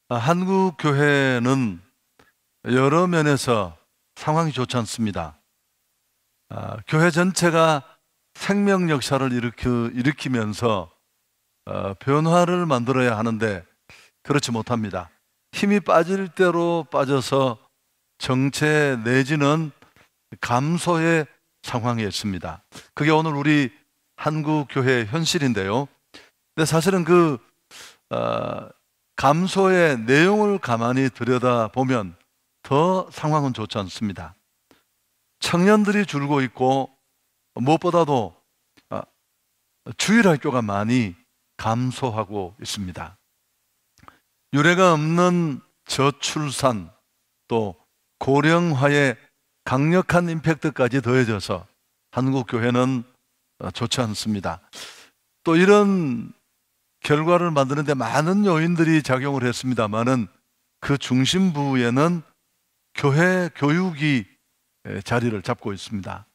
한국 교회는 여러 면에서 상황이 좋지 않습니다. 교회 전체가 생명 역사를 일으키면서 변화를 만들어야 하는데 그렇지 못합니다. 힘이 빠질 대로 빠져서 정체 내지는 감소의 상황에 있습니다. 그게 오늘 우리 한국 교회의 현실인데요. 근데 사실은 감소의 내용을 가만히 들여다보면 더 상황은 좋지 않습니다. 청년들이 줄고 있고 무엇보다도 주일학교가 많이 감소하고 있습니다. 유례가 없는 저출산 또 고령화의 강력한 임팩트까지 더해져서 한국 교회는 좋지 않습니다. 또 이런 결과를 만드는데 많은 요인들이 작용을 했습니다만은 그 중심부에는 교회 교육이 자리를 잡고 있습니다.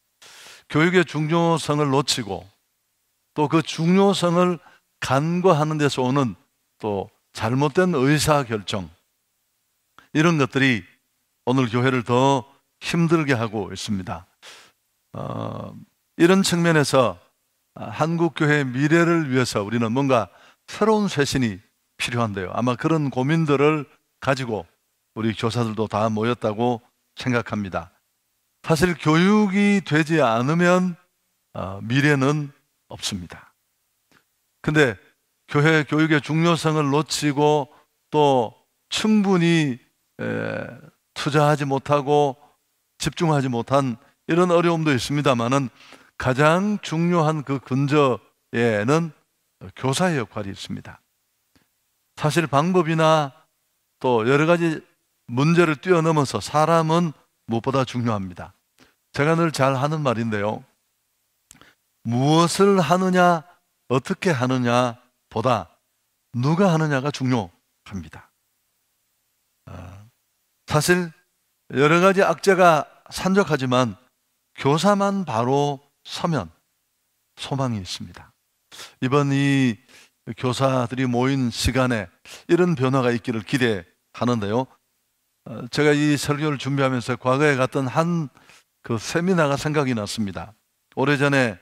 교육의 중요성을 놓치고 또 그 중요성을 간과하는 데서 오는 또 잘못된 의사결정, 이런 것들이 오늘 교회를 더 힘들게 하고 있습니다. 이런 측면에서 한국 교회의 미래를 위해서 우리는 뭔가 새로운 쇄신이 필요한데요. 아마 그런 고민들을 가지고 우리 교사들도 다 모였다고 생각합니다. 사실 교육이 되지 않으면 미래는 없습니다. 근데 교회 교육의 중요성을 놓치고 또 충분히 투자하지 못하고 집중하지 못한 이런 어려움도 있습니다만은 가장 중요한 그 근저에는 교사의 역할이 있습니다. 사실 방법이나 또 여러 가지 문제를 뛰어넘어서 사람은 무엇보다 중요합니다. 제가 늘 잘 하는 말인데요. 무엇을 하느냐, 어떻게 하느냐 보다 누가 하느냐가 중요합니다. 사실 여러 가지 악재가 산적하지만 교사만 바로 서면 소망이 있습니다. 이번 이 교사들이 모인 시간에 이런 변화가 있기를 기대하는데요. 제가 이 설교를 준비하면서 과거에 갔던 한 그 세미나가 생각이 났습니다. 오래전에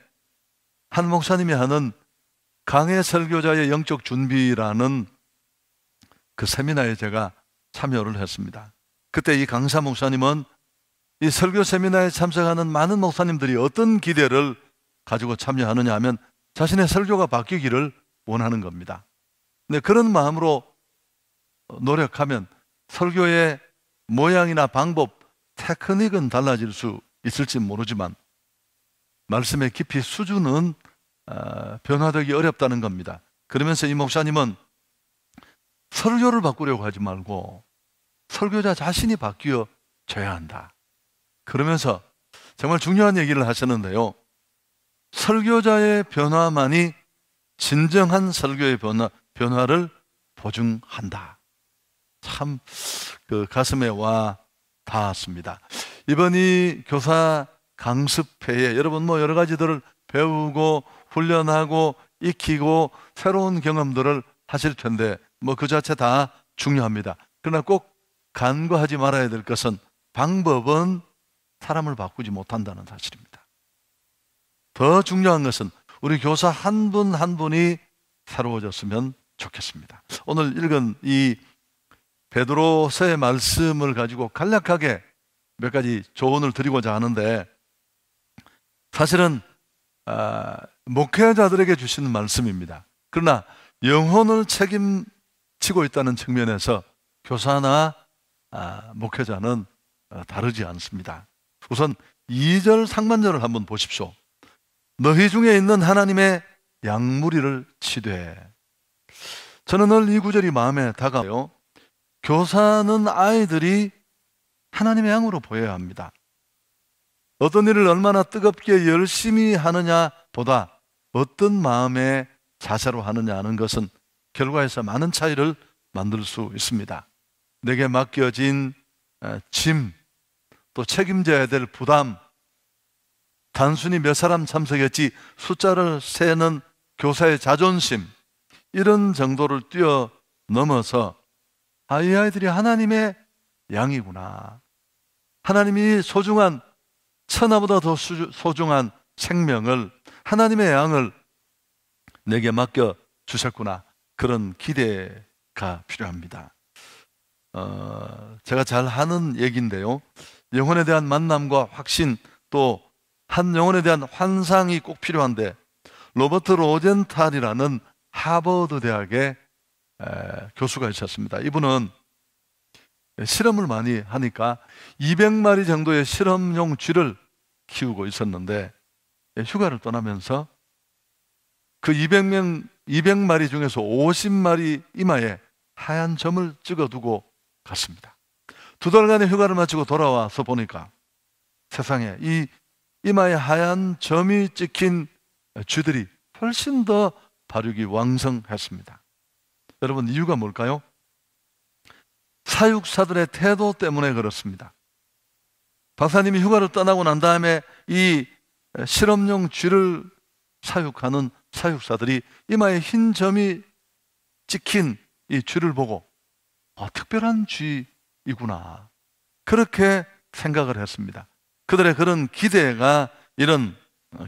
한 목사님이 하는 강해 설교자의 영적 준비라는 그 세미나에 제가 참여를 했습니다. 그때 이 강사 목사님은 이 설교 세미나에 참석하는 많은 목사님들이 어떤 기대를 가지고 참여하느냐 하면 자신의 설교가 바뀌기를 원하는 겁니다. 근데 그런 마음으로 노력하면 설교의 모양이나 방법, 테크닉은 달라질 수 있을지 모르지만 말씀의 깊이, 수준은 변화되기 어렵다는 겁니다. 그러면서 이 목사님은 설교를 바꾸려고 하지 말고 설교자 자신이 바뀌어져야 한다. 그러면서 정말 중요한 얘기를 하셨는데요. 설교자의 변화만이 진정한 설교의 변화를 보증한다. 참 그 가슴에 와 닿았습니다. 이번 이 교사 강습회에 여러분 여러 가지들을 배우고 훈련하고 익히고 새로운 경험들을 하실 텐데 그 자체 다 중요합니다. 그러나 꼭 간과하지 말아야 될 것은 방법은 사람을 바꾸지 못한다는 사실입니다. 더 중요한 것은 우리 교사 한 분 한 분이 새로워졌으면 좋겠습니다. 오늘 읽은 이 베드로서의 말씀을 가지고 간략하게 몇 가지 조언을 드리고자 하는데, 사실은 목회자들에게 주시는 말씀입니다. 그러나 영혼을 책임지고 있다는 측면에서 교사나 목회자는 다르지 않습니다. 우선 2절 상반절을 한번 보십시오. 너희 중에 있는 하나님의 양무리를 치되. 저는 늘 이 구절이 마음에 다가와요. 교사는 아이들이 하나님의 양으로 보여야 합니다. 어떤 일을 얼마나 뜨겁게 열심히 하느냐 보다 어떤 마음의 자세로 하느냐 하는 것은 결과에서 많은 차이를 만들 수 있습니다. 내게 맡겨진 짐, 또 책임져야 될 부담, 단순히 몇 사람 참석했지 숫자를 세는 교사의 자존심, 이런 정도를 뛰어넘어서 이 아이들이 하나님의 양이구나. 하나님이 소중한, 천하보다 더 소중한 생명을, 하나님의 양을 내게 맡겨 주셨구나. 그런 기대가 필요합니다. 제가 잘 하는 얘기인데요. 영혼에 대한 만남과 확신, 또 한 영혼에 대한 환상이 꼭 필요한데, 로버트 로젠탈이라는 하버드 대학의 교수가 있었습니다. 이분은 실험을 많이 하니까 200마리 정도의 실험용 쥐를 키우고 있었는데, 휴가를 떠나면서 그 200마리 중에서 50마리 이마에 하얀 점을 찍어두고 갔습니다. 2달간의 휴가를 마치고 돌아와서 보니까 세상에 이 이마에 하얀 점이 찍힌 쥐들이 훨씬 더 발육이 왕성했습니다. 여러분, 이유가 뭘까요? 사육사들의 태도 때문에 그렇습니다. 박사님이 휴가를 떠나고 난 다음에 이 실험용 쥐를 사육하는 사육사들이 이마에 흰 점이 찍힌 이 쥐를 보고 특별한 쥐이구나, 그렇게 생각을 했습니다. 그들의 그런 기대가 이런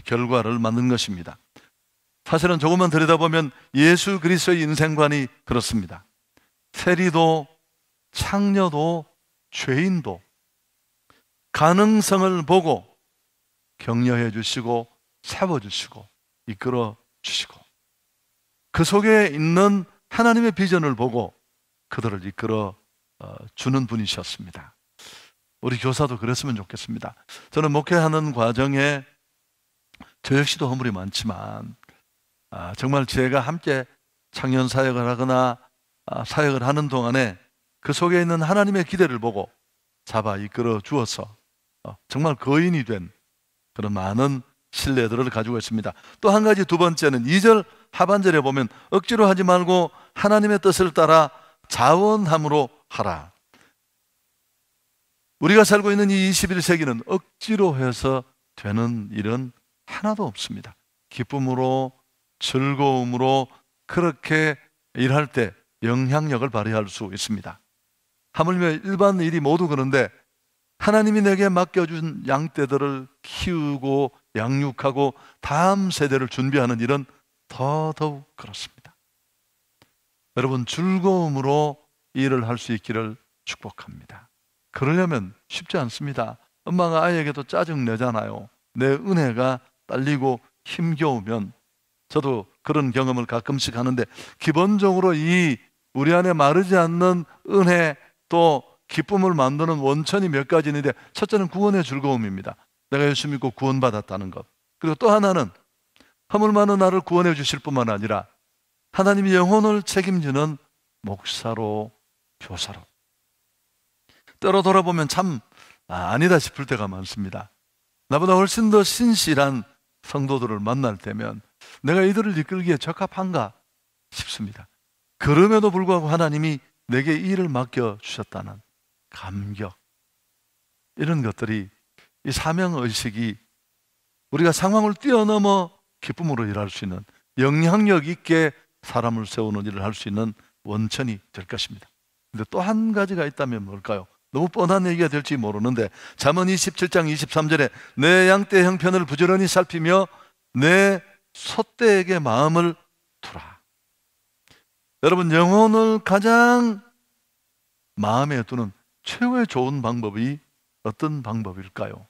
결과를 만든 것입니다. 사실은 조금만 들여다보면 예수 그리스도의 인생관이 그렇습니다. 세리도 창녀도 죄인도 가능성을 보고 격려해 주시고 세워주시고 이끌어 주시고, 그 속에 있는 하나님의 비전을 보고 그들을 이끌어 주는 분이셨습니다. 우리 교사도 그랬으면 좋겠습니다. 저는 목회하는 과정에 저 역시도 허물이 많지만 정말 제가 함께 청년 사역을 하거나 사역을 하는 동안에 그 속에 있는 하나님의 기대를 보고 잡아 이끌어 주어서 정말 거인이 된 그런 많은 신뢰들을 가지고 있습니다. 또 한 가지, 두 번째는 2절 하반절에 보면 억지로 하지 말고 하나님의 뜻을 따라 자원함으로 하라. 우리가 살고 있는 이 21세기는 억지로 해서 되는 일은 하나도 없습니다. 기쁨으로, 즐거움으로 그렇게 일할 때 영향력을 발휘할 수 있습니다. 하물며 일반 일이 모두 그런데 하나님이 내게 맡겨준 양떼들을 키우고 양육하고 다음 세대를 준비하는 일은 더더욱 그렇습니다. 여러분, 즐거움으로 일을 할 수 있기를 축복합니다. 그러려면 쉽지 않습니다. 엄마가 아이에게도 짜증 내잖아요. 내 은혜가 딸리고 힘겨우면. 저도 그런 경험을 가끔씩 하는데, 기본적으로 이 우리 안에 마르지 않는 은혜 또 기쁨을 만드는 원천이 몇 가지 있는데, 첫째는 구원의 즐거움입니다. 내가 예수 믿고 구원받았다는 것. 그리고 또 하나는 허물 많은 나를 구원해 주실 뿐만 아니라 하나님이 영혼을 책임지는 목사로, 교사로. 때로 돌아보면 참 아니다 싶을 때가 많습니다. 나보다 훨씬 더 신실한 성도들을 만날 때면 내가 이들을 이끌기에 적합한가 싶습니다. 그럼에도 불구하고 하나님이 내게 이 일을 맡겨주셨다는 감격, 이런 것들이, 이 사명의식이 우리가 상황을 뛰어넘어 기쁨으로 일할 수 있는, 영향력 있게 사람을 세우는 일을 할 수 있는 원천이 될 것입니다. 근데 또 한 가지가 있다면 뭘까요? 너무 뻔한 얘기가 될지 모르는데, 잠언 27장 23절에 내 양떼 형편을 부지런히 살피며 내 소떼에게 마음을 두라. 여러분, 영혼을 가장 마음에 두는 최고의 좋은 방법이 어떤 방법일까요?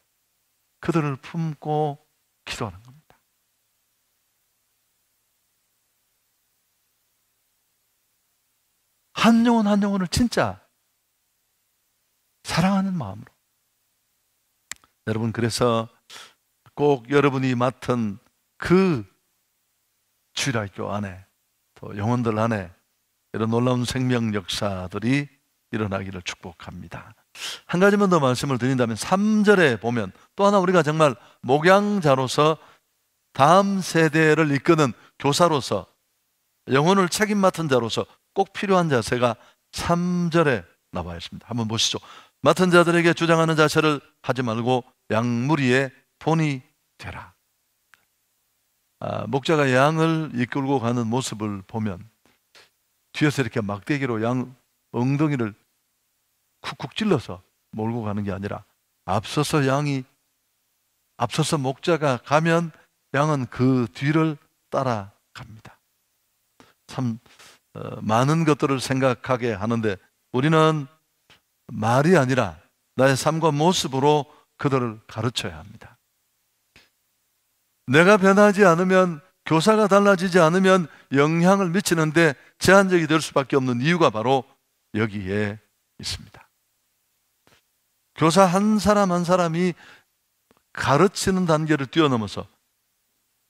그들을 품고 기도하는 겁니다. 한 영혼 한 영혼을 진짜 사랑하는 마음으로. 여러분, 그래서 꼭 여러분이 맡은 그 주일학교 안에, 또 영혼들 안에 이런 놀라운 생명 역사들이 일어나기를 축복합니다. 한 가지만 더 말씀을 드린다면 3절에 보면 또 하나, 우리가 정말 목양자로서 다음 세대를 이끄는 교사로서 영혼을 책임 맡은 자로서 꼭 필요한 자세가 3절에 나와 있습니다. 한번 보시죠. 맡은 자들에게 주장하는 자세를 하지 말고 양무리의 본이 되라. 목자가 양을 이끌고 가는 모습을 보면 뒤에서 이렇게 막대기로 양 엉덩이를 쿡쿡 찔러서 몰고 가는 게 아니라 앞서서 목자가 가면 양은 그 뒤를 따라갑니다. 참 많은 것들을 생각하게 하는데 우리는 말이 아니라 나의 삶과 모습으로 그들을 가르쳐야 합니다. 내가 변하지 않으면, 교사가 달라지지 않으면 영향을 미치는데 제한적이 될 수밖에 없는 이유가 바로 여기에 있습니다. 교사 한 사람 한 사람이 가르치는 단계를 뛰어넘어서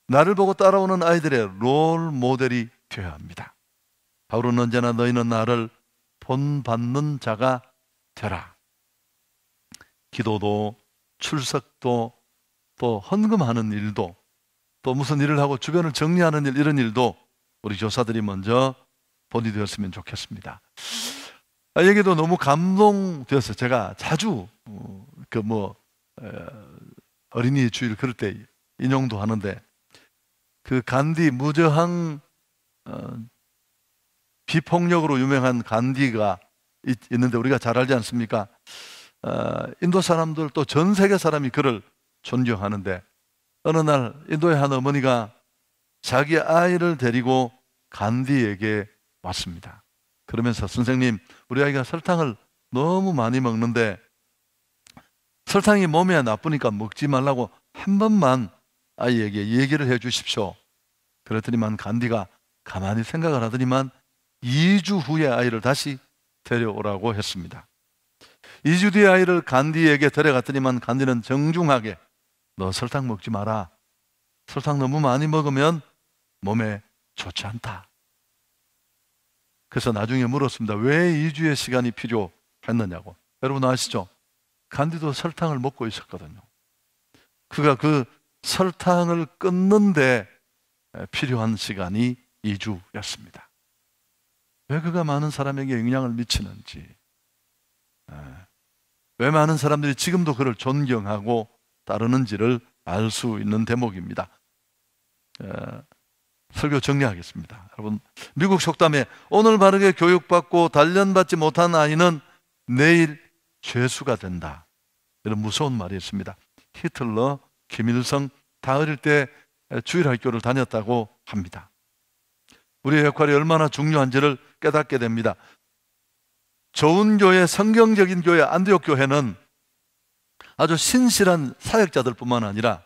나를 보고 따라오는 아이들의 롤 모델이 되어야 합니다. 바울은 언제나 너희는 나를 본받는 자가 되라. 기도도 출석도 또 헌금하는 일도 또 무슨 일을 하고 주변을 정리하는 일, 이런 일도 우리 교사들이 먼저 본이 되었으면 좋겠습니다. 여기도 너무 감동되어서 제가 자주 어린이 주일 그럴 때 인용도 하는데, 그 간디 무저항 비폭력으로 유명한 간디가 있는데 우리가 잘 알지 않습니까? 인도 사람들 또 전 세계 사람이 그를 존경하는데, 어느 날 인도의 한 어머니가 자기 아이를 데리고 간디에게 왔습니다. 그러면서 선생님, 우리 아이가 설탕을 너무 많이 먹는데 설탕이 몸에 나쁘니까 먹지 말라고 한 번만 아이에게 얘기를 해 주십시오. 그랬더니만 간디가 가만히 생각을 하더니만 2주 후에 아이를 다시 데려오라고 했습니다. 2주 뒤에 아이를 간디에게 데려갔더니만 간디는 정중하게 너 설탕 먹지 마라. 설탕 너무 많이 먹으면 몸에 좋지 않다. 그래서 나중에 물었습니다. 왜 2주의 시간이 필요했느냐고. 여러분 아시죠? 간디도 설탕을 먹고 있었거든요. 그가 그 설탕을 끊는데 필요한 시간이 2주였습니다. 왜 그가 많은 사람에게 영향을 미치는지, 왜 많은 사람들이 지금도 그를 존경하고 따르는지를 알 수 있는 대목입니다. 설교 정리하겠습니다. 여러분, 미국 속담에 오늘 바르게 교육받고 단련받지 못한 아이는 내일 죄수가 된다, 이런 무서운 말이 있습니다. 히틀러, 김일성 다 어릴 때 주일학교를 다녔다고 합니다. 우리의 역할이 얼마나 중요한지를 깨닫게 됩니다. 좋은 교회, 성경적인 교회, 안디옥 교회는 아주 신실한 사역자들 뿐만 아니라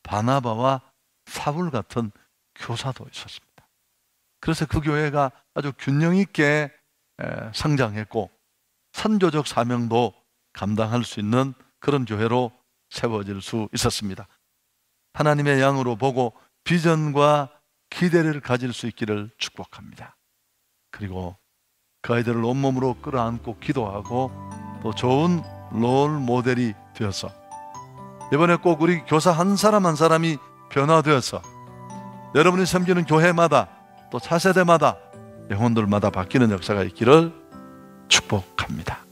바나바와 사울 같은 교사도 있었습니다. 그래서 그 교회가 아주 균형 있게 성장했고 선교적 사명도 감당할 수 있는 그런 교회로 세워질 수 있었습니다. 하나님의 양으로 보고 비전과 기대를 가질 수 있기를 축복합니다. 그리고 그 아이들을 온몸으로 끌어안고 기도하고 또 좋은 롤 모델이 되어서 이번에 꼭 우리 교사 한 사람 한 사람이 변화되어서 여러분이 섬기는 교회마다 또 차세대마다 영혼들마다 바뀌는 역사가 있기를 축복합니다.